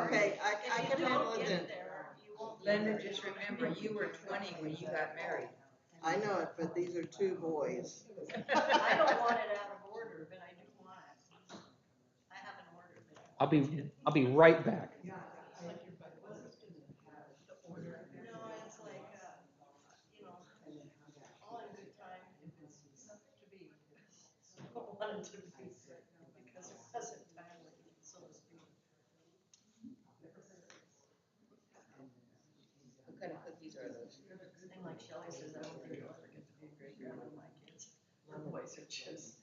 Okay, I can handle it then. Linda, just remember, you were 20 when you got married. I know it, but these are two boys. I don't want it out of order, but I do want it. I have an order. I'll be right back. No, it's like, all in good time, if it's to be. I don't want it to be, because it wasn't timely, so to speak. What kind of cookies are those? And like Shelley says, I don't think I'll ever get to be a great grandma to my kids. My boys are just,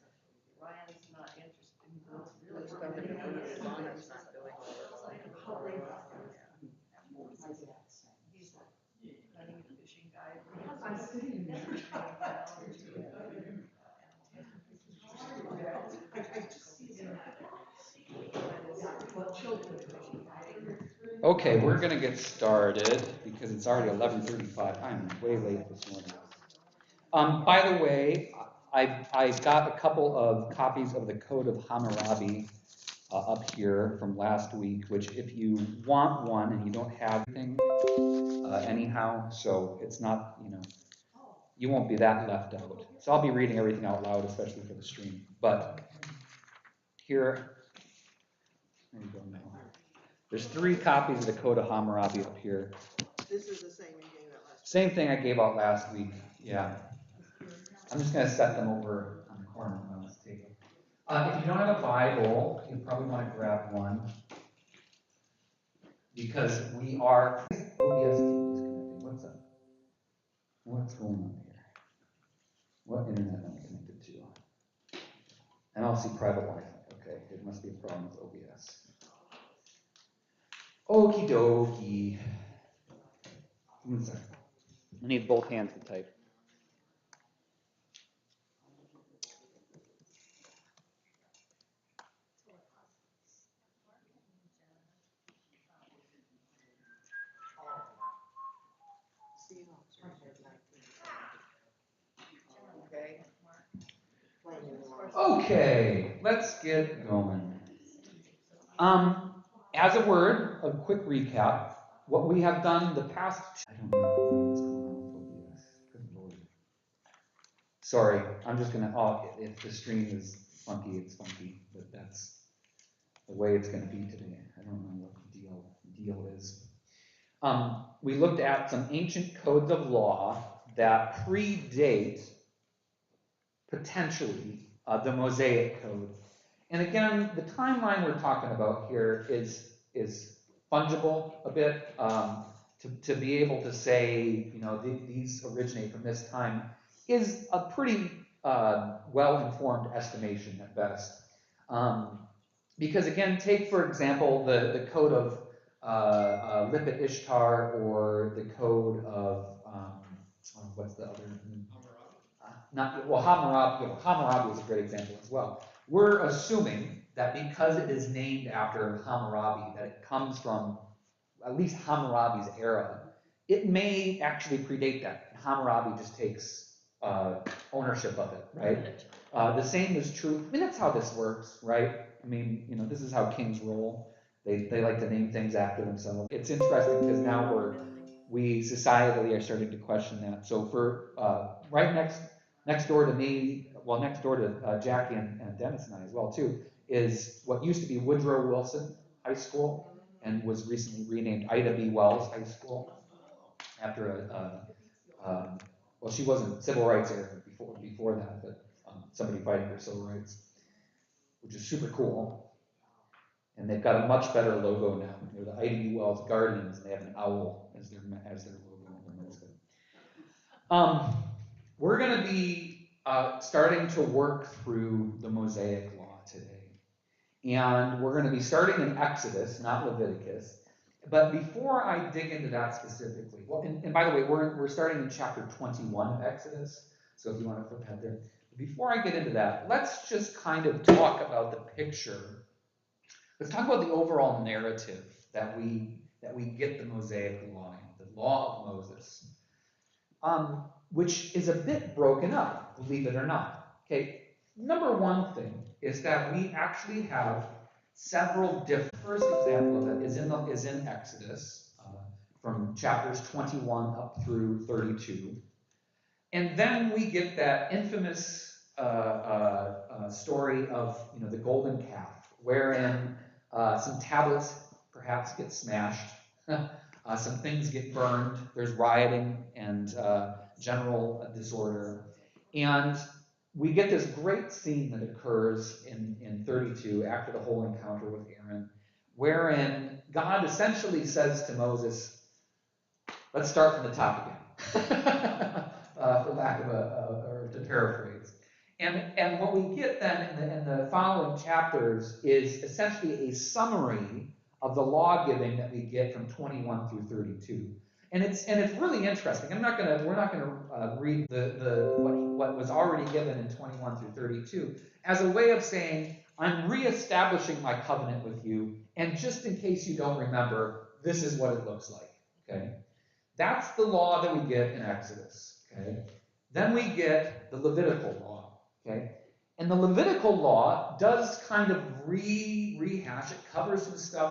Ryan's not interested in girls really. Looks like Donna's not doing well. He's a hunting and fishing guy. Okay, we're gonna get started because it's already 11:35. I'm way late this morning. By the way, I got a couple of copies of the Code of Hammurabi up here from last week, which if you want one and you don't have anything anyhow, so it's not, you won't be that left out. So I'll be reading everything out loud, especially for the stream. But here you go now. There's 3 copies of the Code of Hammurabi up here. This is the same you gave out last week. Same thing I gave out last week, yeah. I'm just going to set them over on the corner on this table. If you don't have a Bible, you probably want to grab one. Because we are... OBS disconnected. What's up? What's going on here? What internet am I connected to? And I'll see private Wi-Fi. Okay, it must be a problem with OBS. Okie dokie. One second. I need both hands to type. Okay, let's get going. As a word, a quick recap. What we have done the past... I don't know what's going on with OBS. Good Lord. Sorry, I'm just going to... if the stream is funky, it's funky. But that's the way it's going to be today. I don't know what the deal is. We looked at some ancient codes of law that predate, potentially, the Mosaic Code. And again, the timeline we're talking about here is fungible a bit. To be able to say, these originate from this time is a pretty well-informed estimation at best. Because again, take for example the code of Lipit Ishtar or the code of what's the other? Hammurabi is a great example as well. We're assuming that because it is named after Hammurabi, that it comes from at least Hammurabi's era. It may actually predate that. Hammurabi just takes ownership of it, right? The same is true. I mean, that's how this works, right? I mean, this is how kings roll. They like to name things after themselves. It's interesting because now we societally are starting to question that. So for right next door to me, well, next door to Jackie and Dennis and I as well too, is what used to be Woodrow Wilson High School and was recently renamed Ida B. Wells High School after well, she wasn't civil rights era before that, but somebody fighting for civil rights, which is super cool. And they've got a much better logo now. They're the Ida B. Wells Guardians, and they have an owl as their logo. We're going to be starting to work through the Mosaic Law today. And we're going to be starting in Exodus, not Leviticus. But before I dig into that specifically, well, and by the way, we're starting in chapter 21 of Exodus. So if you want to flip ahead there. Before I get into that, let's just kind of talk about the picture. Let's talk about the overall narrative that we get the Mosaic Law in, the Law of Moses, which is a bit broken up, believe it or not. Okay, number one thing is that we actually have several different. First example of it is in Exodus, from chapters 21 up through 32. And then we get that infamous story of the golden calf, wherein some tablets perhaps get smashed, some things get burned, there's rioting and general disorder. And we get this great scene that occurs in 32 after the whole encounter with Aaron, wherein God essentially says to Moses, let's start from the top again. For lack of or to paraphrase. And what we get then in the following chapters is essentially a summary of the law giving that we get from 21 through 32. And it's really interesting. We're not gonna read what was already given in 21 through 32 as a way of saying, I'm reestablishing my covenant with you, and just in case you don't remember, this is what it looks like. Okay? That's the law that we get in Exodus. Okay? Then we get the Levitical law. Okay? And the Levitical law does kind of rehash, it covers some stuff.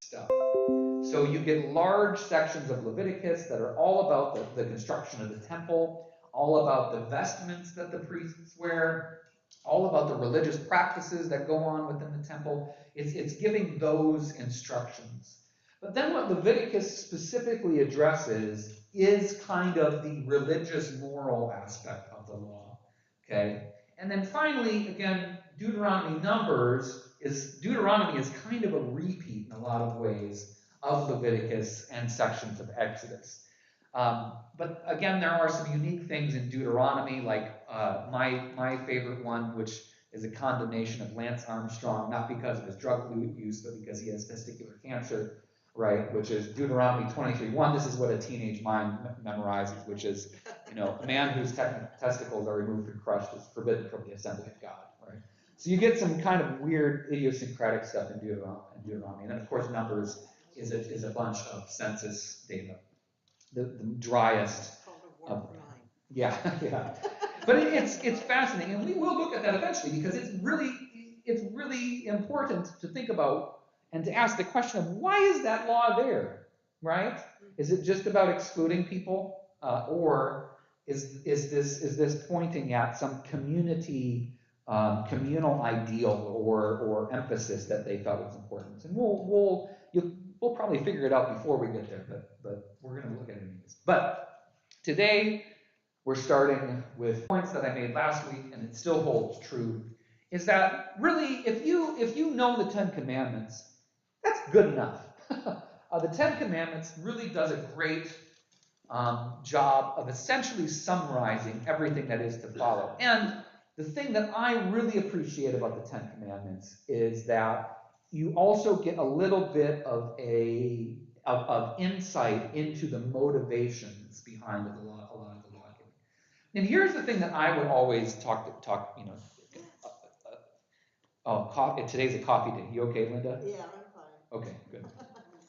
So you get large sections of Leviticus that are all about the construction of the temple, all about the vestments that the priests wear, all about the religious practices that go on within the temple. It's giving those instructions. But then what Leviticus specifically addresses is kind of the religious moral aspect of the law. Okay? And then finally, again, Deuteronomy is kind of a repeat in a lot of ways of Leviticus and sections of Exodus. But again, there are some unique things in Deuteronomy, like my favorite one, which is a condemnation of Lance Armstrong, not because of his drug use, but because he has testicular cancer, right? Which is Deuteronomy 23:1. This is what a teenage mind memorizes, which is, a man whose testicles are removed and crushed is forbidden from the assembly of God, right? So you get some kind of weird idiosyncratic stuff in Deuteronomy. And then, of course, Numbers is a bunch of census data, the driest of, yeah. But it's fascinating, and we will look at that eventually, because it's really important to think about and to ask the question of, why is that law there, right? Is it just about excluding people, or is this pointing at some communal ideal or emphasis that they felt was important? And we'll probably figure it out before we get there, but we're going to look at it anyways. But today we're starting with points that I made last week, and it still holds true, is that really, if you know the Ten Commandments, that's good enough. The Ten Commandments really does a great job of essentially summarizing everything that is to follow. And the thing that I really appreciate about the Ten Commandments is that you also get a little bit of insight into the motivations behind a lot of the law giving. And here's the thing that I would always talk. Today's a coffee day. You okay, Linda? Yeah, I'm fine. Okay, good. I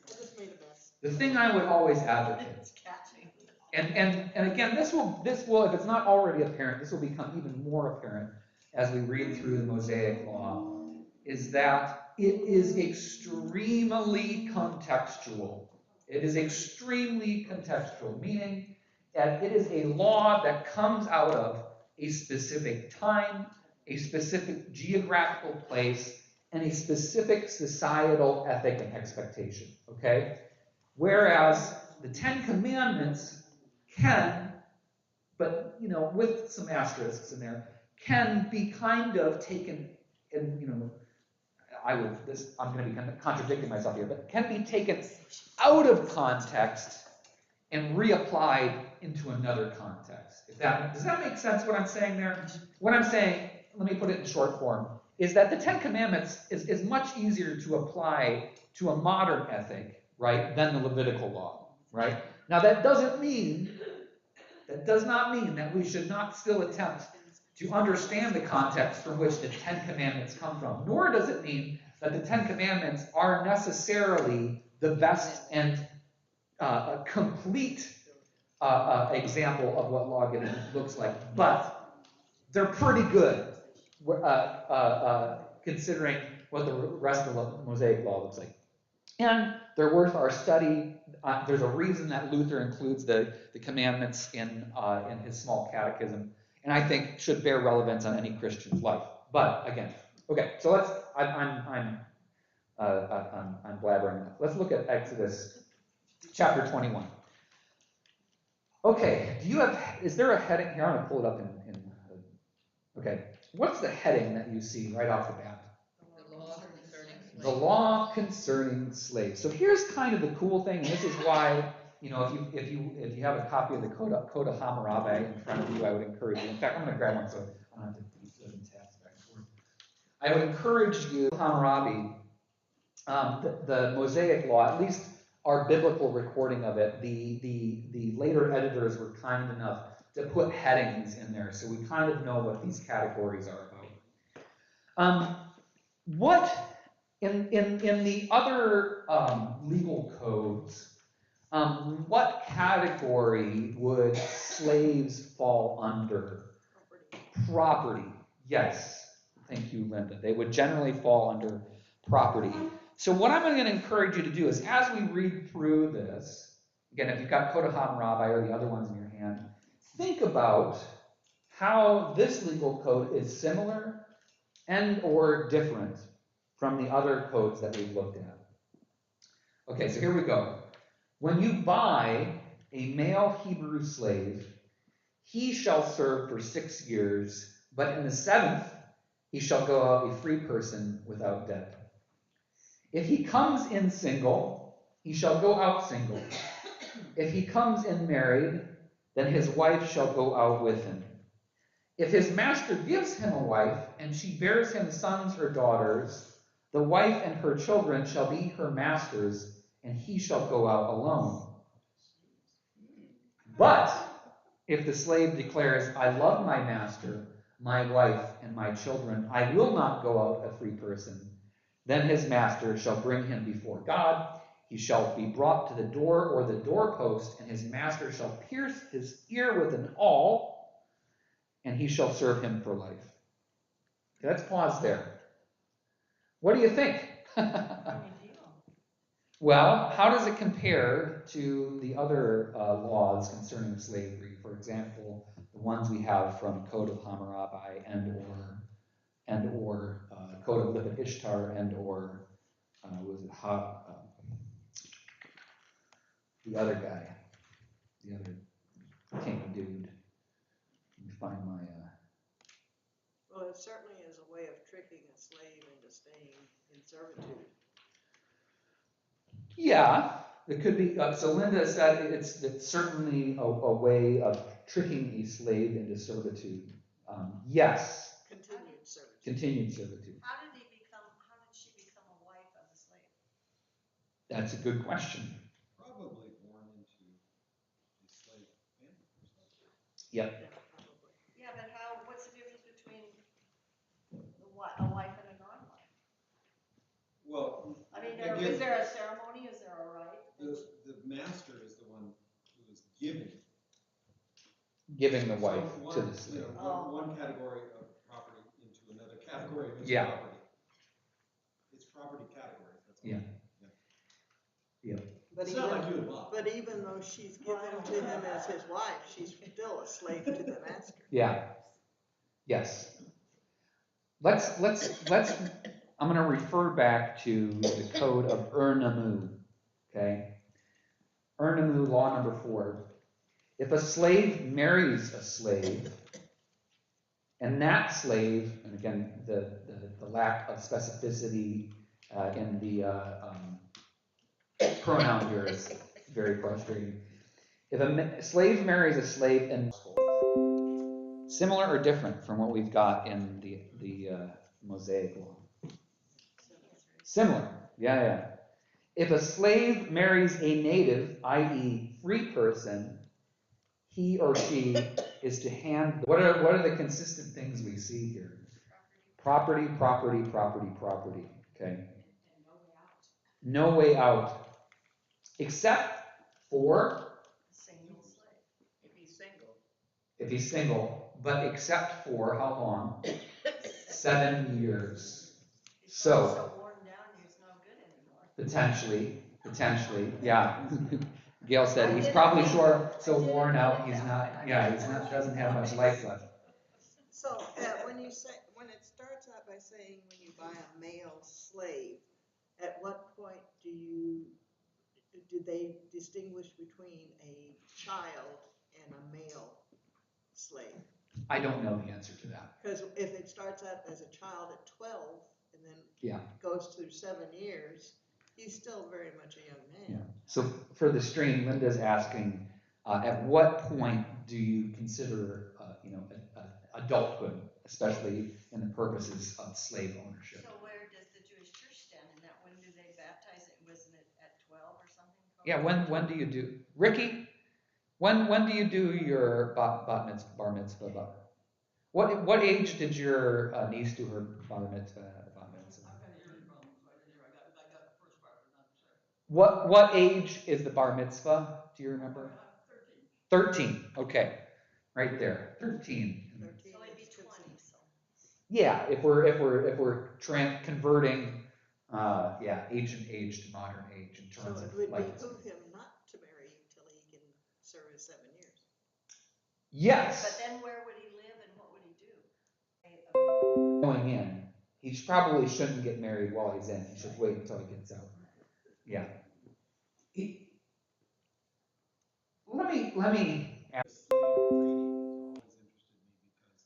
just made a mess. The thing I would always advocate, It's catching. and again, this will, if it's not already apparent, this will become even more apparent as we read through the Mosaic Law, is that it is extremely contextual. It is extremely contextual, meaning that it is a law that comes out of a specific time, a specific geographical place, and a specific societal ethic and expectation, okay? Whereas the Ten Commandments can, but, with some asterisks in there, can be kind of taken, and, I'm going to be kind of contradicting myself here, but can be taken out of context and reapplied into another context. Does that make sense, what I'm saying there? What I'm saying, let me put it in short form, is that the Ten Commandments is much easier to apply to a modern ethic, right, than the Levitical Law, right? Now that does not mean that we should not still attempt to understand the context from which the Ten Commandments come from, nor does it mean that the Ten Commandments are necessarily the best and complete example of what lawgiving looks like, but they're pretty good, considering what the rest of the Mosaic Law looks like. And they're worth our study. There's a reason that Luther includes the commandments in his small catechism, and I think should bear relevance on any Christian's life. But again, okay, so I'm blabbering enough. Let's look at Exodus chapter 21. Okay, is there a heading here? I'm going to pull it up okay. What's the heading that you see right off the bat? The law concerning slaves. The law concerning slaves. So here's kind of the cool thing, and this is why, if you have a copy of the Code of Hammurabi in front of you, I would encourage you. In fact, I'm going to grab one so I don't have to be flipping tabs back and forth. I would encourage you, Hammurabi, the Mosaic Law, at least our biblical recording of it. The later editors were kind enough to put headings in there, so we kind of know what these categories are about. What in the other legal codes, what category would slaves fall under? Property. Yes. Thank you, Linda. They would generally fall under property. So what I'm going to encourage you to do is, as we read through this, again, if you've got Code of Hammurabi or the other ones in your hand, think about how this legal code is similar and or different from the other codes that we've looked at. Okay, so here we go. When you buy a male Hebrew slave, he shall serve for 6 years, but in the 7th he shall go out a free person without debt. If he comes in single, he shall go out single. If he comes in married, then his wife shall go out with him. If his master gives him a wife, and she bears him sons or daughters, the wife and her children shall be her master's, and he shall go out alone. But if the slave declares, I love my master, my wife, and my children, I will not go out a free person, then his master shall bring him before God. He shall be brought to the door or the doorpost, and his master shall pierce his ear with an awl, and he shall serve him for life. Okay, let's pause there. What do you think? Well, how does it compare to the other laws concerning slavery? For example, the ones we have from Code of Hammurabi and or Code of Levitical Ishtar and or the other guy, the other king dude. Let me find my. Well, it certainly is a way of tricking a slave into staying in servitude. Yeah, it could be. So Linda said it's certainly a way of tricking a slave into servitude. Yes. Continued servitude. Continued servitude. How did she become a wife of the slave? That's a good question. Probably born into a slave family or something. Yep. Yeah, probably. Yeah, but what's the difference between a wife and a non-wife? Well, I mean, again, is there a ceremony? Is there a rite? the master is the one who is giving Giving the wife So to the slave. one category of property into another category of his Yeah. property. It's property categories. That's all. Yeah. Yeah. But It's not like you and Bob. But even though she's given to him as his wife, she's still a slave to the master. Yeah. Yes. Let's. I'm going to refer back to the Code of Ur-Nammu. Okay. Ur-Nammu, law number 4. If a slave marries a slave, and that slave, and again the lack of specificity in the pronoun here is very frustrating. If a slave marries a slave in similar or different from what we've got in the Mosaic Law? Similar. Yeah. If a slave marries a native, i.e. free person, he or she is to hand. What are the consistent things we see here? Property. Okay. No way out. Except for Single slave. If he's single. if he's single, but except for how long? 7 years. He's So- probably so worn down, he's no good anymore. Potentially, yeah. Gail said he's probably so worn out, he's not, doesn't have much life left. So, when it starts out by saying when you buy a male slave, at what point do they distinguish between a child and a male slave? I don't know the answer to that. Because if it starts out as a child at 12 and then goes through 7 years, he's still very much a young man. Yeah. So for the stream, Linda's asking, at what point do you consider, adulthood, especially in the purposes of slave ownership? So where does the Jewish church stand in that? When do they baptize it? Wasn't it at 12 or something? Yeah, when do you do, Ricky? When do you do your bar mitzvah? What age did your niece do her bar mitzvah? I've got a hearing problem, so I got the first part, but not the second. What age is the bar mitzvah? Do you remember? 13. 13. Okay, right there. 13. So it'd be 20, so. Yeah, if we're converting, ancient age to modern age in So terms it of would like. behoove him not to marry till he can serve his 7 years. Yes. But then where would he live and what would he do? Going in, he probably shouldn't get married while he's in. He should wait until he gets out. Yeah. Let me ask. Slave breeding has always interested me because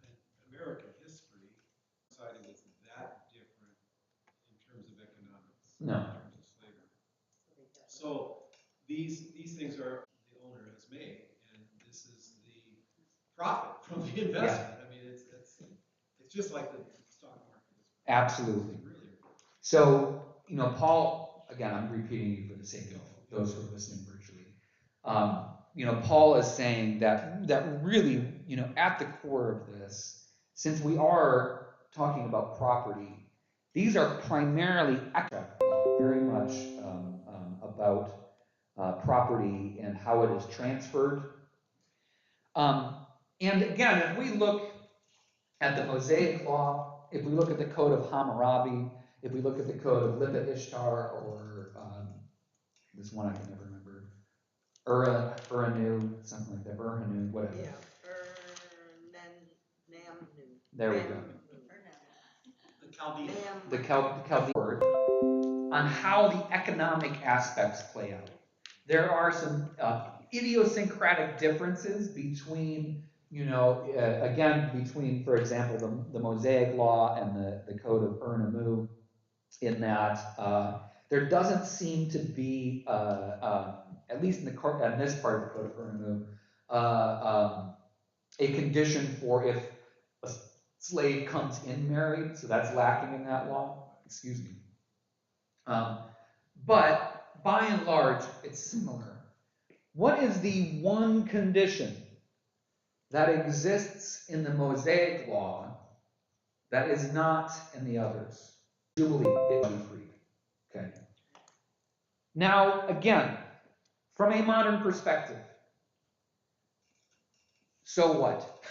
in American history, society was that different in terms of economics. No. In terms of slavery. So these things are the owner has made, and this is the profit from the investment. I mean, it's just like the stock market. Absolutely. It's really. So, Paul, again, I'm repeating you for the sake of those who are listening virtually. Paul is saying that really, at the core of this, since we are talking about property, these are primarily very much about property and how it is transferred. And again, if we look at the Mosaic Law, if we look at the Code of Hammurabi, if we look at the Code of Lipa Ishtar, or this one I can never remember, Uranu, something like that, Urhanu, whatever. Yeah, Namnu. There we go. The Chaldean. The Chaldean word on how the economic aspects play out. There are some idiosyncratic differences between, between, for example, the Mosaic Law and the Code of Urnamu, in that there doesn't seem to be, at least in this part of the Code of Urnamu, a condition for if a slave comes in married, so that's lacking in that law. Excuse me. But by and large, it's similar. What is the one condition that exists in the Mosaic Law that is not in the others? Jubilee, it be free. Okay. Now, again, from a modern perspective, so what?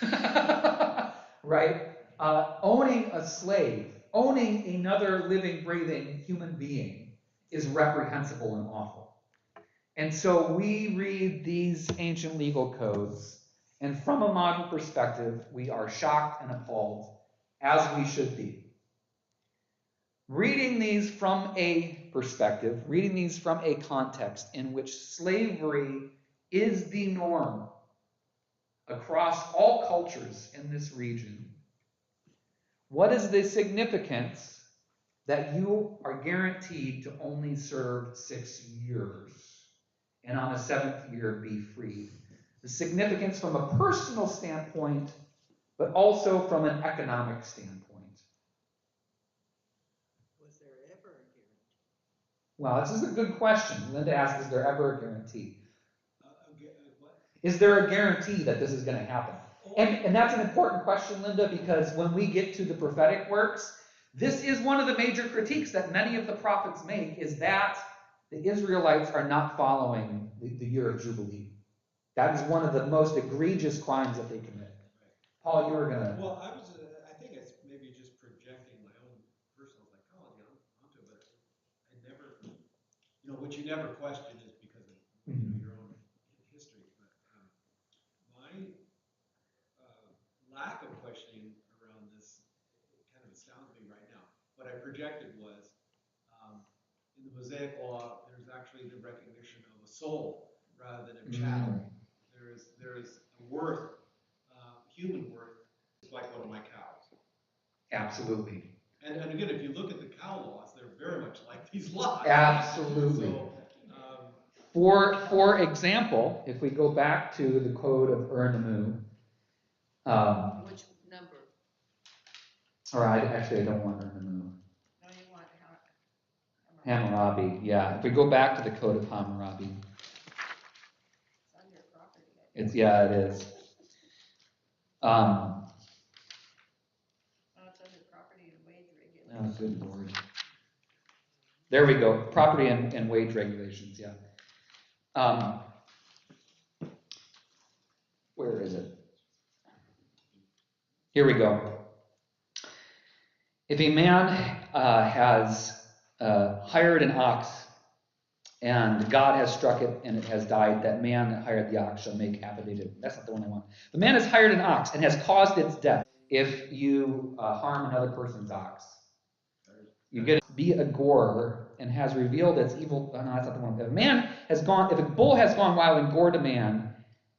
Right? Owning a slave, owning another living, breathing human being is reprehensible and awful. And so we read these ancient legal codes, and from a modern perspective, we are shocked and appalled, as we should be. Reading these from a perspective, reading these from a context in which slavery is the norm across all cultures in this region, what is the significance that you are guaranteed to only serve 6 years and on the 7th year be freed? The significance from a personal standpoint, but also from an economic standpoint. Was there ever a guarantee? Well, this is a good question. Linda asked, is there ever a guarantee? What? Is there a guarantee that this is going to happen? And that's an important question, Linda, because when we get to the prophetic works, this is one of the major critiques that many of the prophets make, is that the Israelites are not following the year of Jubilee. That is one of the most egregious crimes that they commit. Paul, you were going to... Well, I think it's maybe just projecting my own personal what you never question is because of your own history. But my lack of questioning around this kind of astounds me right now. What I projected was in the Mosaic Law, there's actually the recognition of a soul rather than a chattel. There is a worth, human worth. It's like one of my cows. Absolutely. And again, if you look at the cow laws, they're very much like these laws. Absolutely. So, for example, if we go back to the Code of Ur-Nammu, Which number? or I don't want Ur-Nammu. No, you want Hammurabi, yeah. If we go back to the Code of Hammurabi, It's on your property. it is. Oh, it's under property and wage Oh, regulations. good Lord. There we go. Property and wage regulations, yeah. Where is it? Here we go. If a man has hired an ox and God has struck it and it has died, that man that hired the ox shall make affidavit. That's not the one I want. The man has hired an ox and has caused its death. If you harm another person's ox, you get to be a gorer and has revealed its evil. Oh, no, that's not the one. If a bull has gone wild and gored a man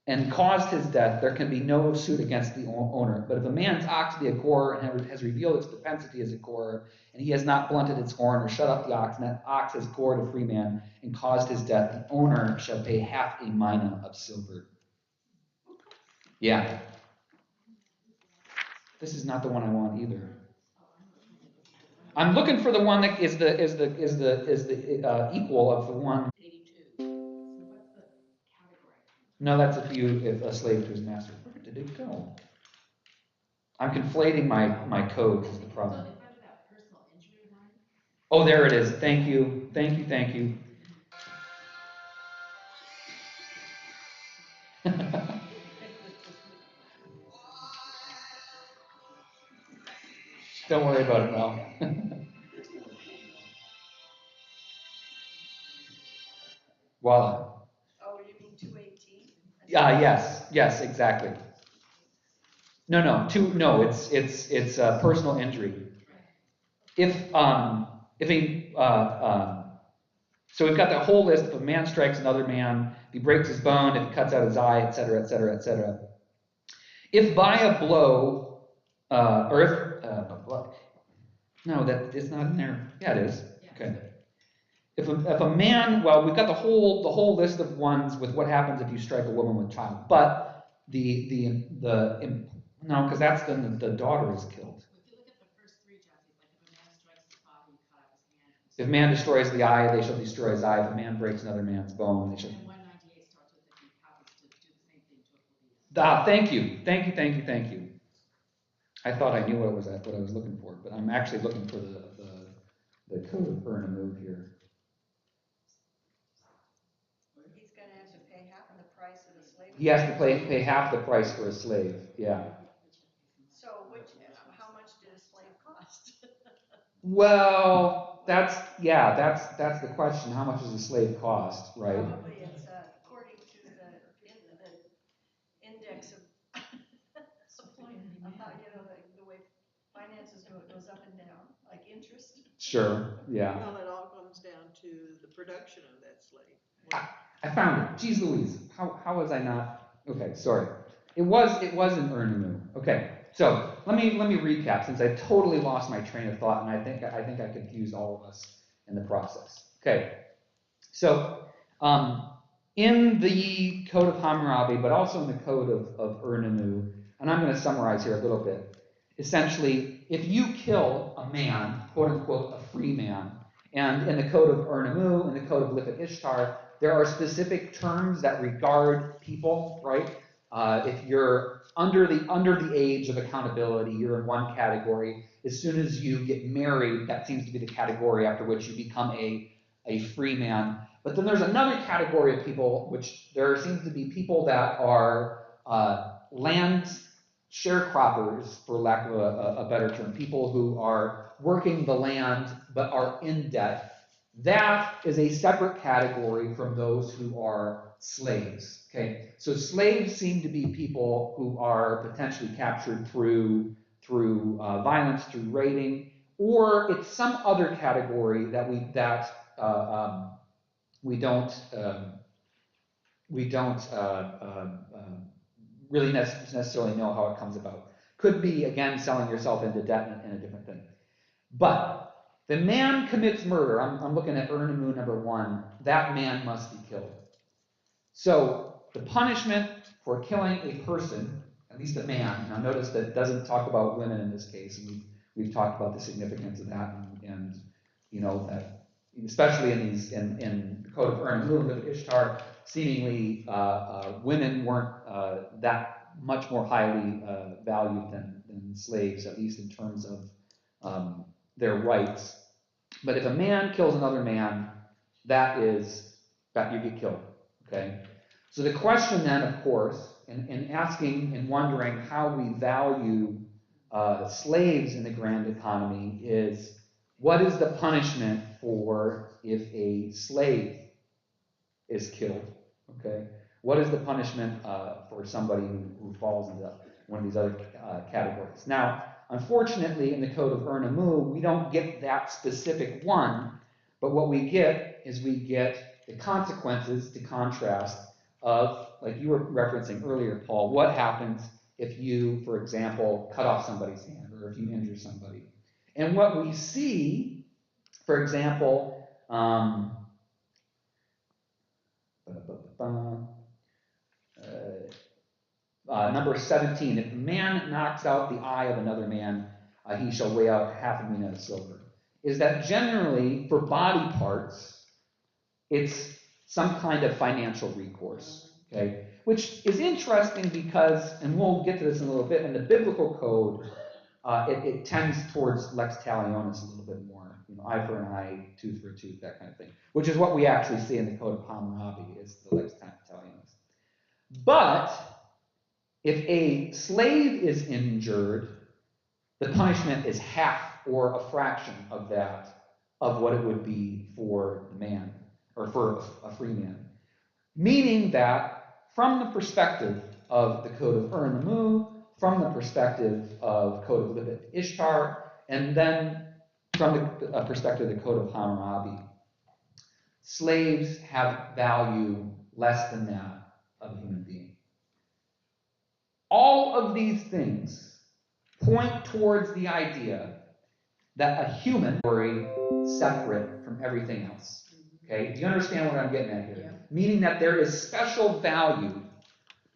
and caused his death, there can be no suit against the owner. But if a man's ox be a gorer and has revealed its propensity as a gorer, and he has not blunted its horn or shut up the ox, and that ox has gored a free man and caused his death, the owner shall pay half a mina of silver. Yeah. This is not the one I want either. I'm looking for the one that is the equal of the one. 82. So what's the category? No, that's if a slave to his master. Where did it go? I'm conflating my codes is the problem. So it's under that personal injury line? Oh, there it is. Thank you. Thank you. Thank you. Don't worry about it, Mel. Voila. Oh, you mean 218? Yes, exactly. No, it's personal injury. If so we've got that whole list. If a man strikes another man, if he breaks his bone, if he cuts out his eye, etc., etc., etc. If by a blow, no, that is not in there. Yeah, it is. Okay. If a man, well, we've got the whole list of ones with what happens if you strike a woman with child, but no, because that's then the daughter is killed. If you look at the first three, Jesse, like if a man strikes his body, you cut off his hand. If a man destroys the eye, they shall destroy his eye. If a man breaks another man's bone, they shall. And 198 starts with if he happens to do the same thing to a police. Thank you. I thought I knew what I was looking for, but I'm actually looking for the Code of Ur-Nammu here. He's going to have to pay half of the price of the slave. He has to pay half the price for a slave. Yeah. So how much did a slave cost? Well, that's the question. How much does a slave cost, right? Probably it's according to the index of supply and demand. The way finances go, it goes up and down, like interest. Sure. Yeah. Well, it all comes down to the production of that slave. I found it. Jeez Louise. How was I not? Okay, sorry. It was in Ur-Nammu. Okay. So let me recap, since I totally lost my train of thought, and I think I confused all of us in the process. Okay, so in the Code of Hammurabi, but also in the Code of Ur-Nammu, and I'm going to summarize here a little bit. Essentially, if you kill a man, quote unquote, a free man, and in the Code of Ur-Nammu, in the Code of Lifit Ishtar, there are specific terms that regard people, right? If you're under the age of accountability, you're in one category. As soon as you get married, that seems to be the category after which you become a free man. But then there's another category of people, which there seems to be people that are land sharecroppers, for lack of a better term, people who are working the land but are in debt. that is a separate category from those who are slaves. Okay, so slaves seem to be people who are potentially captured through violence, through raiding, or it's some other category that we don't really necessarily know how it comes about. Could be, again, selling yourself into debt and a different thing. But the man commits murder. I'm looking at Ernamu number 1. That man must be killed. So the punishment for killing a person, at least a man, now notice that it doesn't talk about women in this case, and we've talked about the significance of that, and you know that especially in the Code of Ernamu, Levitical Ishtar, seemingly women weren't that much more highly valued than slaves, at least in terms of their rights. But if a man kills another man, that you get killed. Okay. So the question then, of course, in asking and wondering how we value slaves in the grand economy is, what is the punishment for if a slave is killed? Okay. What is the punishment for somebody who falls into one of these other categories? Now, unfortunately, in the Code of Ernamu, we don't get that specific one, but what we get is we get the consequences to contrast of, like you were referencing earlier, Paul, what happens if you, for example, cut off somebody's hand or if you injure somebody. And what we see, for example, number 17, if a man knocks out the eye of another man, he shall weigh out half a mina of silver. Is that generally, for body parts, it's some kind of financial recourse, okay? Which is interesting because, and we'll get to this in a little bit, in the biblical code, it tends towards lex talionis a little bit more, you know, eye for an eye, tooth for a tooth, that kind of thing, which is what we actually see in the Code of Hammurabi, is the lex talionis. But if a slave is injured, the punishment is half or a fraction of that, of what it would be for the man, or for a free man. Meaning that from the perspective of the Code of Ernamu, from the perspective of Code of Levitical Ishtar, and then from the perspective of the Code of Hammurabi, slaves have value less than that of a human being. All of these things point towards the idea that a human is separate from everything else. Okay? Do you understand what I'm getting at here? Yeah. Meaning that there is special value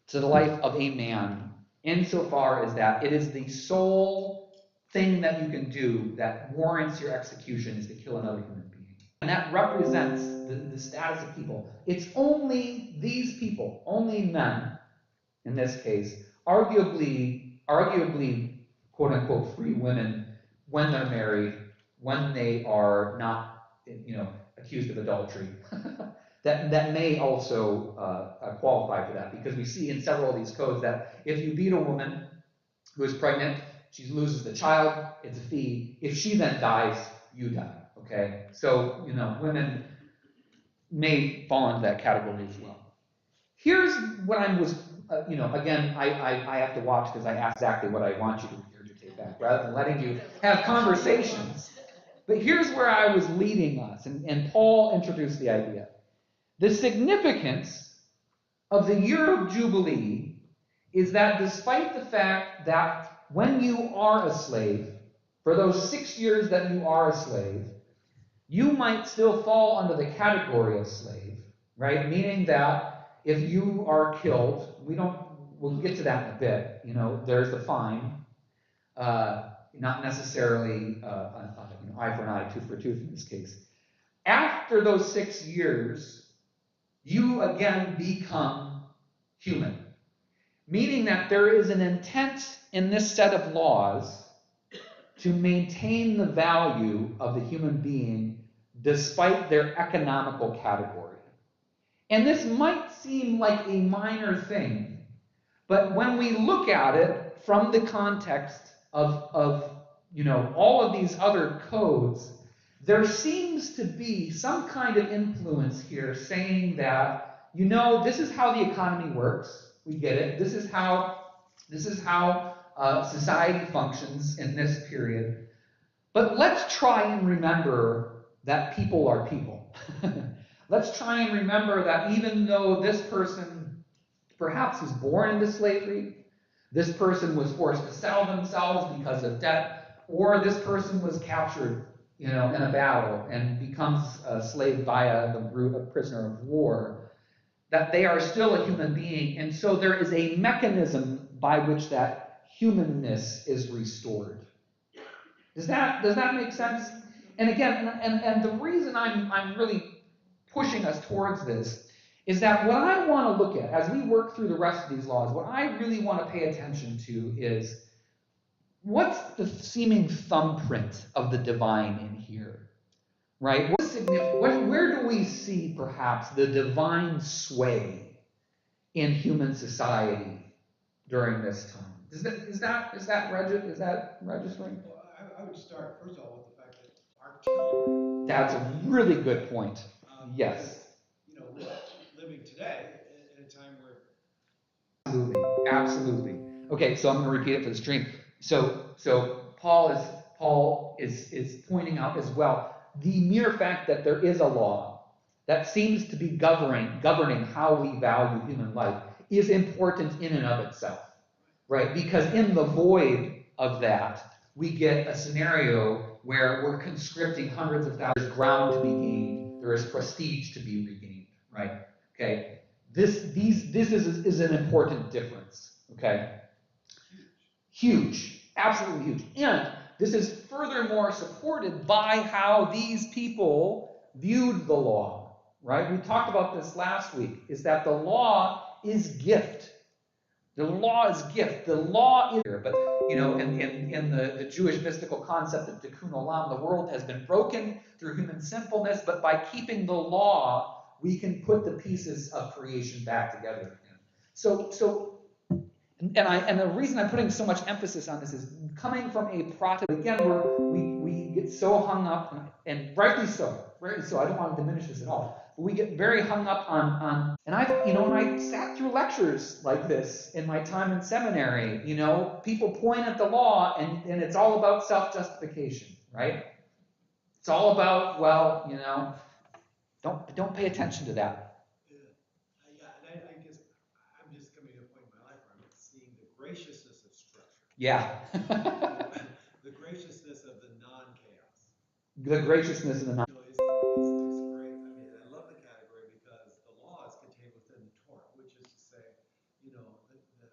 to the life of a man insofar as that it is the sole thing that you can do that warrants your execution is to kill another human being. And that represents the status of people. It's only these people, only men, in this case, arguably, quote unquote, free women when they're married, when they are not, you know, accused of adultery, that may also qualify for that, because we see in several of these codes that if you beat a woman who is pregnant, she loses the child, it's a fee. If she then dies, you die. Okay, so you know, women may fall into that category as well. Here's what I was, you know, again, I have to watch because I asked exactly what I want you to regurgitate back, rather than letting you have conversations. But here's where I was leading us, and Paul introduced the idea. The significance of the year of Jubilee is that despite the fact that when you are a slave, for those 6 years that you are a slave, you might still fall under the category of slave, right? Meaning that if you are killed, we'll get to that in a bit, you know, there's the fine, not necessarily eye for an eye, tooth for a tooth in this case. After those 6 years, you again become human. Meaning that there is an intent in this set of laws to maintain the value of the human being despite their economical category. And this might seem like a minor thing, but when we look at it from the context of you know, all of these other codes, there seems to be some kind of influence here saying that, you know, this is how the economy works. We get it. This is how society functions in this period. But let's try and remember that people are people. Let's try and remember that even though this person perhaps was born into slavery, this person was forced to sell themselves because of debt, or this person was captured, you know, in a battle and becomes a slave via the route of prisoner of war, that they are still a human being. And so there is a mechanism by which that humanness is restored. Does that make sense? And again, and the reason I'm really pushing us towards this is that what I want to look at as we work through the rest of these laws, what I really want to pay attention to is what's the seeming thumbprint of the divine in here, right? What's significant? Where do we see perhaps the divine sway in human society during this time? Is that registering? Well, I would start first of all with the fact that our That's a really good point. Yes. because, you know, we're living today in a time where Absolutely. Okay, so I'm going to repeat it for the stream. So Paul is pointing out as well the mere fact that there is a law that seems to be governing how we value human life is important in and of itself, right? Because in the void of that, we get a scenario where we're conscripting hundreds of thousands, ground to be gained, there is prestige to be regained, right? Okay, this is an important difference, okay? Huge, absolutely huge. And this is furthermore supported by how these people viewed the law, right? We talked about this last week, is that the law is gift. The law is gift. The law is here, but you know, in the Jewish mystical concept of tikkun olam, the world has been broken through human sinfulness, but by keeping the law, we can put the pieces of creation back together again. And the reason I'm putting so much emphasis on this is coming from a Protestant. Again, we get so hung up, and rightly so. I don't want to diminish this at all. But we get very hung up on, and I sat through lectures like this in my time in seminary. You know, people point at the law, and it's all about self-justification, right? It's all about, well, you know, don't pay attention to that. and I guess I'm just coming to a point in my life where I'm seeing the graciousness of structure. Yeah. The graciousness of the non-chaos. The graciousness of the non. You know, is great. I mean, I love the category because the law is contained within the Torah, which is to say, you know, the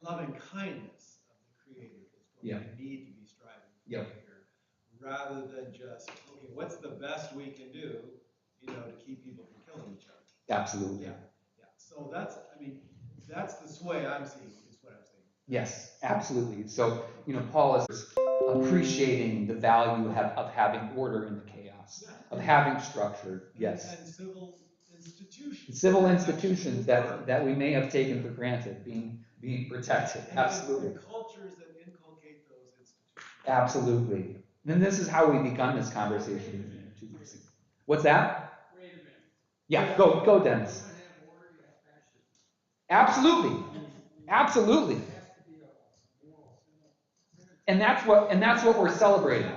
loving kindness of the Creator is what we need to be striving for here, rather than just, okay, what's the best we can do, you know, to keep people from killing each other. Absolutely. Yeah. So that's the sway I'm seeing, is what I'm seeing. Yes, absolutely. So, you know, Paul is appreciating the value of having order in the chaos, of having structure. Yes. And civil institutions. Civil institutions that we may have taken for granted being protected. Absolutely. And cultures that inculcate those institutions. Absolutely. And this is how we begun this conversation 2 weeks ago. What's that? Wait a minute. Yeah, go, Dennis. Absolutely. Absolutely. And that's what we're celebrating. Can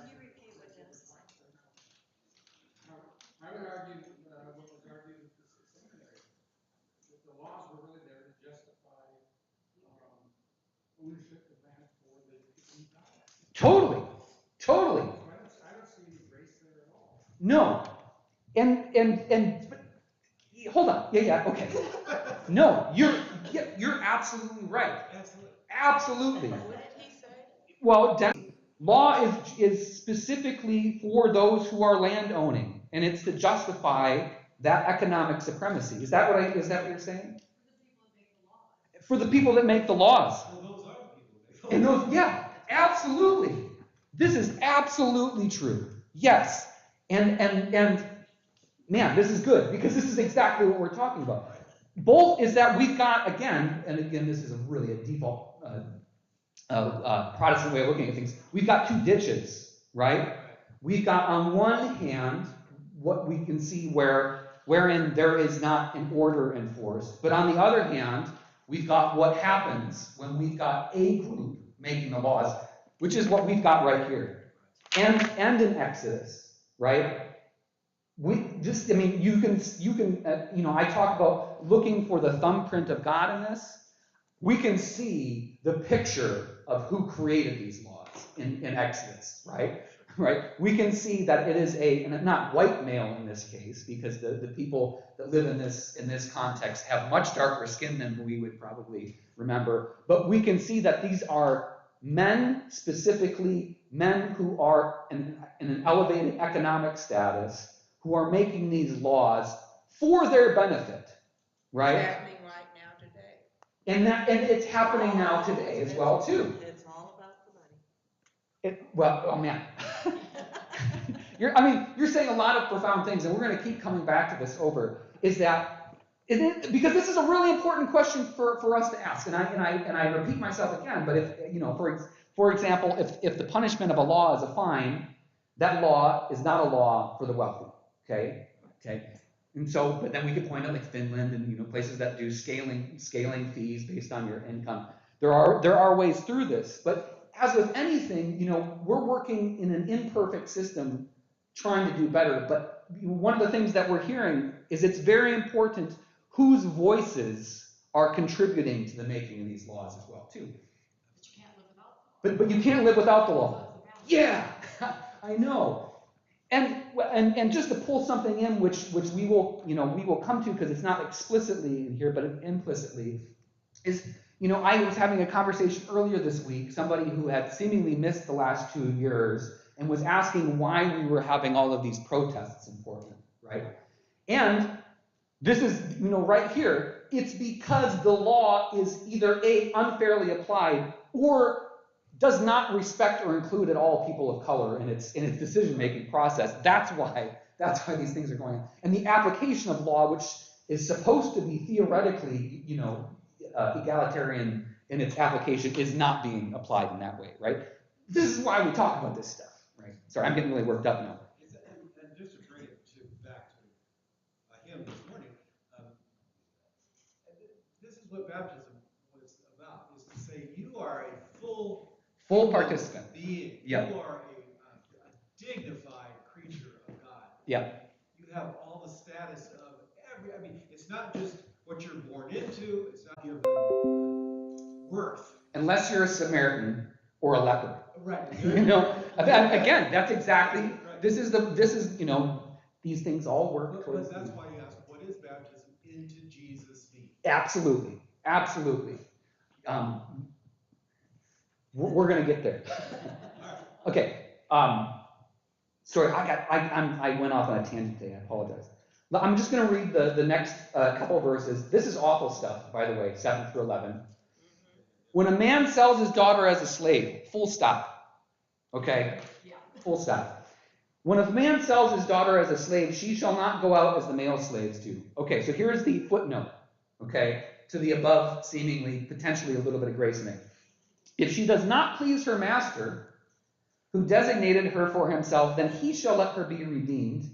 you repeat what Dennis said? I would argue what was argued at the seminary, that the laws were really there to justify ownership of land for the people who died. Totally. So I don't see any grace there at all. No. And hold on. Yeah, okay. No, you're absolutely right. Absolutely. What did he say? Well, law is specifically for those who are land owning, and it's to justify that economic supremacy. Is that what you're saying? For the people that make the laws. Well, those are the people that make the And laws. yeah, absolutely. This is absolutely true. Yes. And man, this is good, because this is exactly what we're talking about. Both is that we've got, again, this is really a default Protestant way of looking at things. We've got two ditches, right? we've got on one hand what we can see wherein there is not an order enforced, but on the other hand, we've got what happens when we've got a group making the laws, which is what we've got right here, and in Exodus, right? You can I talk about looking for the thumbprint of God in this. We can see the picture of who created these laws in Exodus, right? Right? We can see that it is and not white male in this case, because the people that live in this context have much darker skin than we would probably remember. But we can see that these are men, specifically men who are in an elevated economic status, who are making these laws for their benefit, right? It's happening right now today. And it's happening now today as well too. It's all about the money. Oh man. You're saying a lot of profound things, and we're going to keep coming back to this because this is a really important question for us to ask. And I repeat myself again, but if for example, if the punishment of a law is a fine, that law is not a law for the wealthy. Okay. And so, but then we could point out like Finland and places that do scaling fees based on your income. There are ways through this, but as with anything, we're working in an imperfect system trying to do better. But one of the things that we're hearing is it's very important whose voices are contributing to the making of these laws as well too. But you can't live without the law. But you can't live without the law. Yeah, I know. And just to pull something in, which we will come to, because it's not explicitly in here, but implicitly, is I was having a conversation earlier this week, somebody who had seemingly missed the last 2 years and was asking why we were having all of these protests in Portland, right? And this is, right here, it's because the law is either A, unfairly applied, or does not respect or include at all people of color in its decision-making process. That's why these things are going on. And the application of law, which is supposed to be theoretically, egalitarian in its application, is not being applied in that way, right? This is why we talk about this stuff, right? Sorry, I'm getting really worked up now. And just to bring it back to him this morning, this is what baptism was about, is to say you are a full participant. Being. Yep. You are a dignified creature of God. Yeah. You have all the status of it's not just what you're born into, it's not given worth. Unless you're a Samaritan or a leper. Right. Again, that's exactly, right. this is these things all work towards. But that's why you ask, what is baptism into Jesus' feet? Absolutely. We're going to get there. Okay. Sorry, I went off on a tangent today. I apologize. I'm just going to read the next couple of verses. This is awful stuff, by the way, 7 through 11. When a man sells his daughter as a slave, full stop. Okay? Yeah. Full stop. When a man sells his daughter as a slave, she shall not go out as the male slaves do. Okay, so here's the footnote, okay, to the above seemingly, potentially a little bit of grace in it. If she does not please her master, who designated her for himself, then he shall let her be redeemed.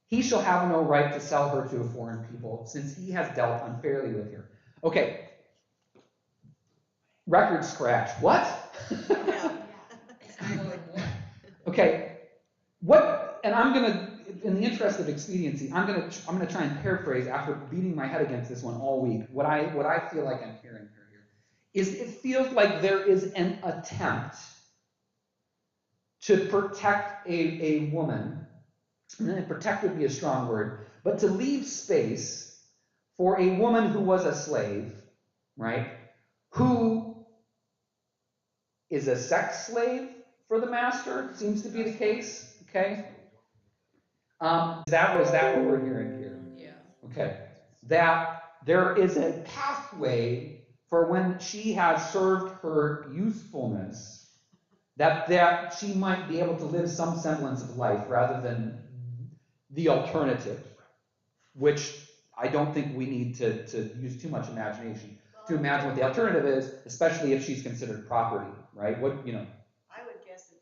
He shall have no right to sell her to a foreign people, since he has dealt unfairly with her. Okay. Record scratch. What? Okay. And I'm going to, in the interest of expediency, I'm going to try and paraphrase after beating my head against this one all week. What I feel like I'm hearing here is it feels like there is an attempt to protect a woman, and protect would be a strong word, but to leave space for a woman who was a slave, right, who is a sex slave for the master, seems to be the case, okay? Is that what we're hearing here? Yeah. Okay. That there is a pathway for when she has served her usefulness, that she might be able to live some semblance of life rather than the alternative, which I don't think we need to use too much imagination to imagine what the alternative is, especially if she's considered property, right? I would guess that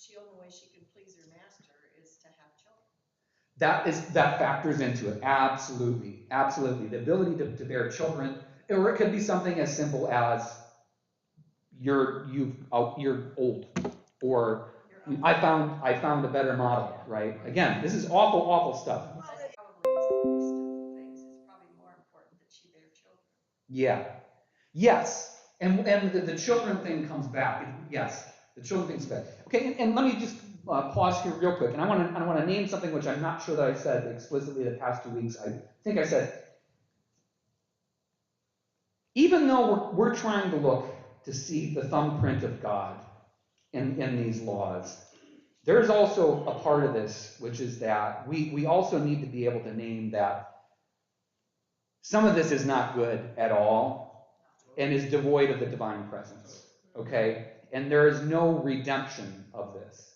the only way she can please her master That factors into it. Absolutely. Absolutely. The ability to bear children, or it could be something as simple as you're old, or I found a better model, right? Again, this is awful stuff. Well, it probably is the least of the things. It's probably more important that she bear children. Yeah. Yes. And the children thing comes back. Yes. The children thing's back. Okay. And let me just pause here real quick. And I want to name something which I'm not sure that I said explicitly the past 2 weeks. I think I said, even though we're trying to look to see the thumbprint of God in these laws, there's also a part of this, which is that we also need to be able to name that some of this is not good at all and is devoid of the divine presence, okay? And there is no redemption of this.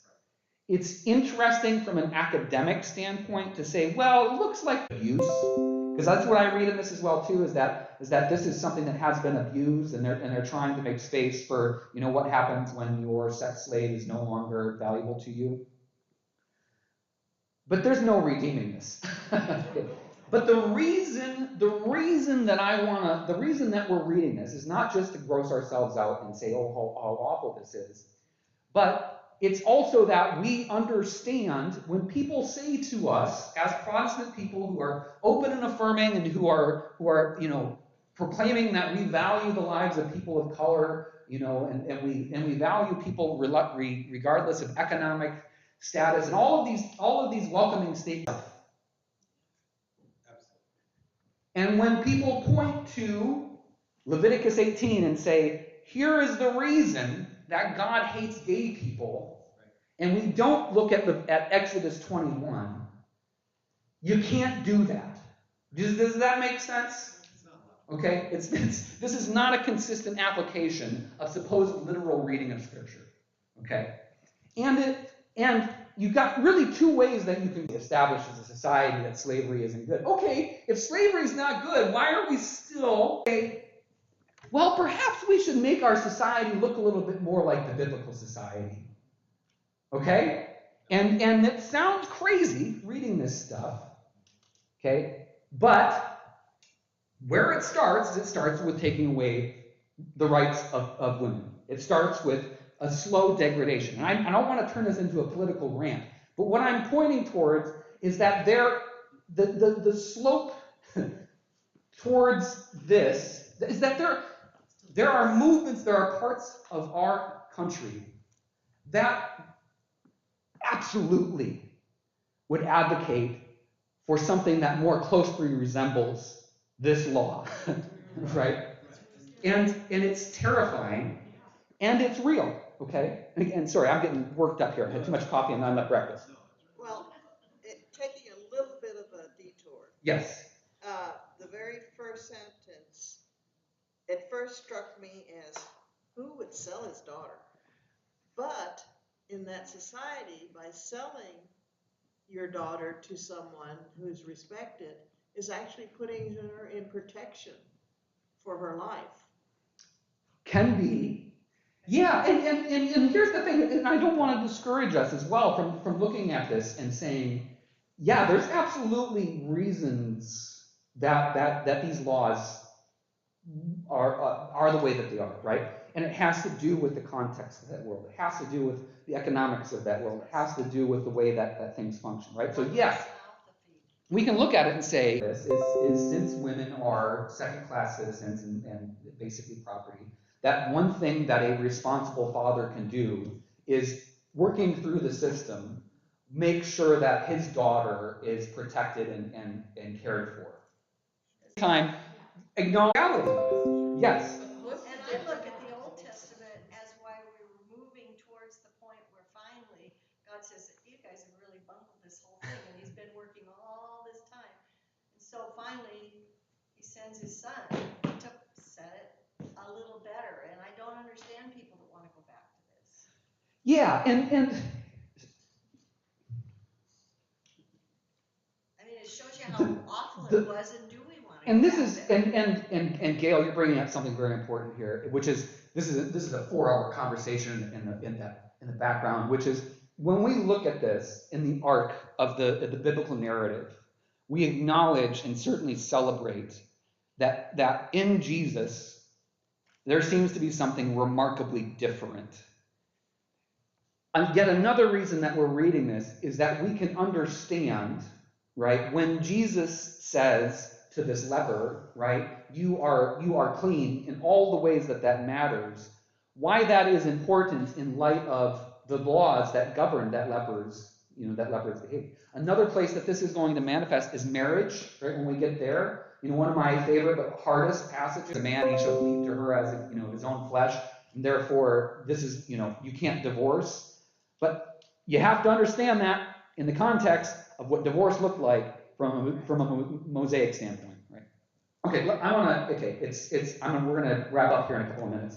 It's interesting from an academic standpoint to say, well, it looks like abuse, because that's what I read in this as well too, is that this is something that has been abused, and they're trying to make space for, you know, what happens when your sex slave is no longer valuable to you. But there's no redeeming this. But the reason that we're reading this is not just to gross ourselves out and say, oh, how awful this is, but it's also that we understand when people say to us, as Protestant people who are open and affirming and who are you know, proclaiming that we value the lives of people of color, you know, and we value people regardless of economic status, and all of these welcoming statements. And when people point to Leviticus 18 and say, here is the reason that God hates gay people, and we don't look at Exodus 21, you can't do that. Does that make sense? Okay, this is not a consistent application of supposed literal reading of Scripture. Okay, and you've got really two ways that you can establish as a society that slavery isn't good. Okay, if slavery is not good, why are we still? Well, perhaps we should make our society look a little bit more like the biblical society. Okay? And it sounds crazy reading this stuff. Okay? But where it starts with taking away the rights of women. It starts with a slow degradation. And I don't want to turn this into a political rant, but what I'm pointing towards is that the slope towards this is that there are movements, there are parts of our country that absolutely would advocate for something that more closely resembles this law, right? And it's terrifying, and it's real, okay? And sorry, I'm getting worked up here. I had too much coffee and not enough breakfast. Well, taking a little bit of a detour. Yes. The very first sentence, it first struck me as, who would sell his daughter? But in that society, by selling your daughter to someone who's respected, is actually putting her in protection for her life. Can be. Yeah, and here's the thing, and I don't want to discourage us as well from looking at this and saying, yeah, there's absolutely reasons that these laws are the way that they are, right? And it has to do with the context of that world. It has to do with the economics of that world. It has to do with the way that things function, right? So yes, we can look at it and say, this is since women are second-class citizens and basically property, that one thing that a responsible father can do is, working through the system, make sure that his daughter is protected and cared for. Time, acknowledge reality. Yes. And I look at the Old Testament as why we were moving towards the point where finally God says, you guys have really bungled this whole thing, and he's been working all this time. And so finally, he sends his son to set it a little better. And I don't understand people that want to go back to this. Yeah, and I mean, it shows you how awful it was, and do we want to and go this back is there? and Gail, you're bringing up something very important here, which is this is a 4-hour conversation in the background, which is when we look at this in the arc of the biblical narrative, we acknowledge and certainly celebrate that in Jesus, there seems to be something remarkably different. And yet another reason that we're reading this is that we can understand, right, when Jesus says to this leper, right, you are clean in all the ways that matters, why that is important in light of the laws that govern that leper's behavior. Another place that this is going to manifest is marriage, right? When we get there, one of my favorite but hardest passages, a man, he shall cleave to her as his own flesh, and therefore this is, you can't divorce. But you have to understand that in the context of what divorce looked like from a Mosaic standpoint, right? Okay, we're gonna wrap up here in a couple of minutes.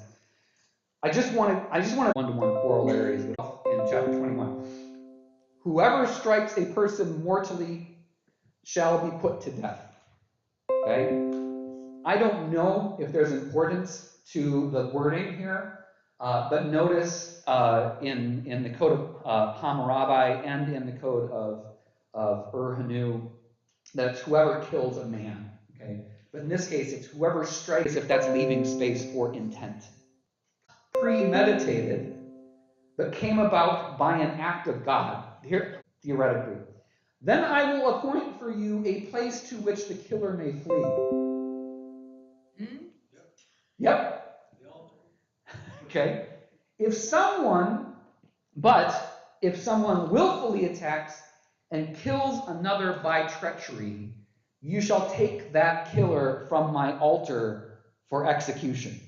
I just want one-to-one corollaries in chapter 21. Whoever strikes a person mortally shall be put to death. Okay? I don't know if there's importance to the wording here, but notice in the code of Hammurabi and in the code of Ur-Hanu that it's whoever kills a man. Okay? But in this case, it's whoever strikes, if that's leaving space for intent. Premeditated, but came about by an act of God. Here, theoretically. Then I will appoint for you a place to which the killer may flee. Yep. Okay. If someone willfully attacks and kills another by treachery, you shall take that killer from my altar for execution.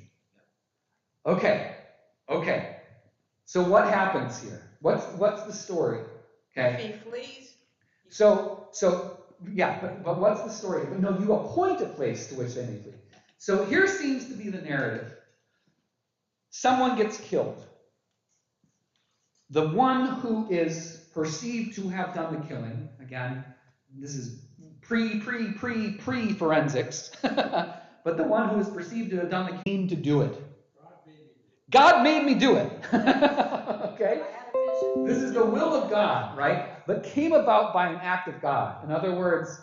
Okay. So what happens here? What's the story? Okay. If he flees. So yeah, but what's the story? No, you appoint a place to which they may flee. So here seems to be the narrative. Someone gets killed. The one who is perceived to have done the killing, again, this is pre-forensics, but the one who is perceived to have done the killing to do it. God made me do it. Okay? This is the will of God, right? But came about by an act of God. In other words,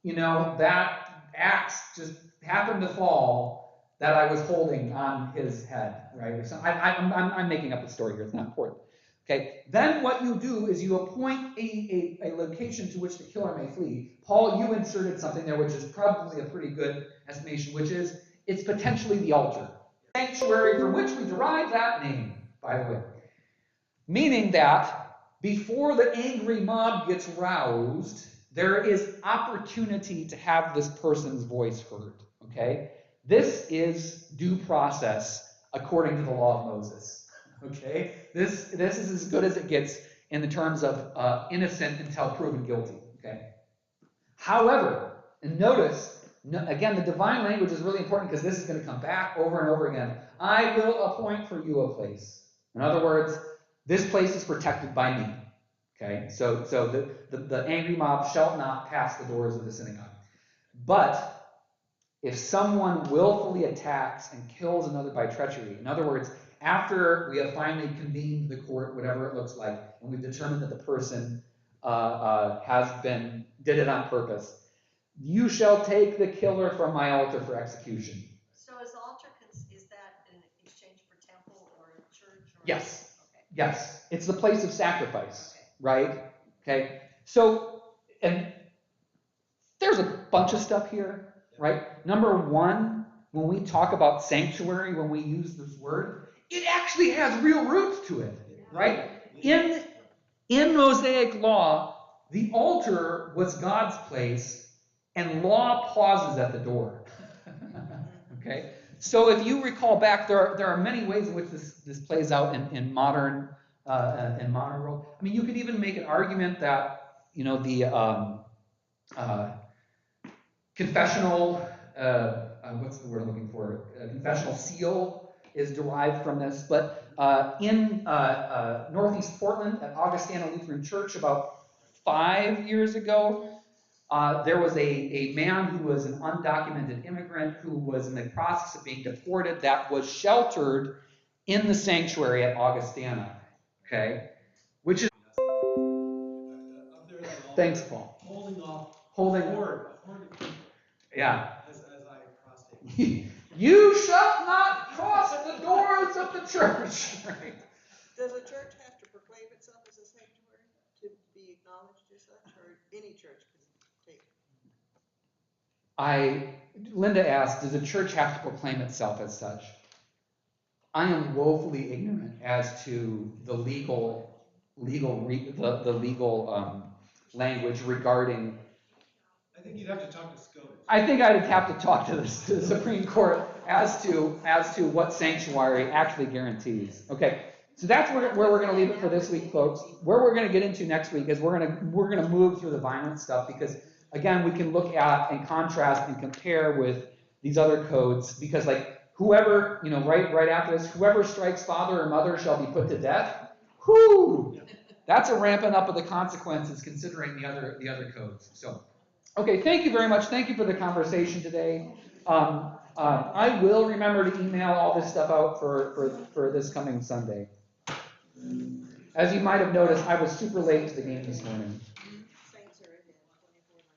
that axe just happened to fall that I was holding on his head, right? Or something. I'm making up a story here. It's not important. Okay? Then what you do is you appoint a location to which the killer may flee. Paul, you inserted something there, which is probably a pretty good estimation, which is it's potentially the altar. Sanctuary from which we derive that name, by the way. Meaning that before the angry mob gets roused, there is opportunity to have this person's voice heard. Okay? This is due process according to the law of Moses. Okay? This is as good as it gets in the terms of innocent until proven guilty. Okay? However, and notice, again, the divine language is really important because this is going to come back over and over again. I will appoint for you a place. In other words, this place is protected by me. Okay? So the angry mob shall not pass the doors of the synagogue. But if someone willfully attacks and kills another by treachery, in other words, after we have finally convened the court, whatever it looks like, and we've determined that the person did it on purpose, you shall take the killer from my altar for execution. So is altar, is that in exchange for temple or church? Or Yes. Okay. Yes. It's the place of sacrifice, right? Okay. So, and there's a bunch of stuff here, right? Number one, when we talk about sanctuary, when we use this word, it actually has real roots to it, right? In Mosaic law, the altar was God's place, and law pauses at the door. Okay? So if you recall back, there are many ways in which this plays out in modern world. I mean, you could even make an argument that the confessional what's the word I'm looking for? Confessional seal is derived from this. But in Northeast Portland at Augustana Lutheran Church about 5 years ago, there was a man who was an undocumented immigrant who was in the process of being deported that was sheltered in the sanctuary at Augustana. Okay? Which is, Up there, they're all thanks, Paul. holding off. Holding, A horde of people yeah. as I prostate. You shall not cross the doors of the church. Right? Does a church have to proclaim itself as a sanctuary to be acknowledged as such, or any church can take? Linda asked, does a church have to proclaim itself as such? I am woefully ignorant as to the legal language regarding. I think you'd have to talk to SCOTUS. I think I'd have to talk to the Supreme Court as to what sanctuary actually guarantees. Okay, so that's where we're going to leave it for this week, folks. Where we're going to get into next week is we're going to move through the violent stuff, because again, we can look at and contrast and compare with these other codes, because like whoever, right after this, whoever strikes father or mother shall be put to death. Whoo! That's a ramping up of the consequences considering the other codes. So, okay, thank you very much. Thank you for the conversation today. I will remember to email all this stuff out for this coming Sunday. As you might have noticed, I was super late to the game this morning.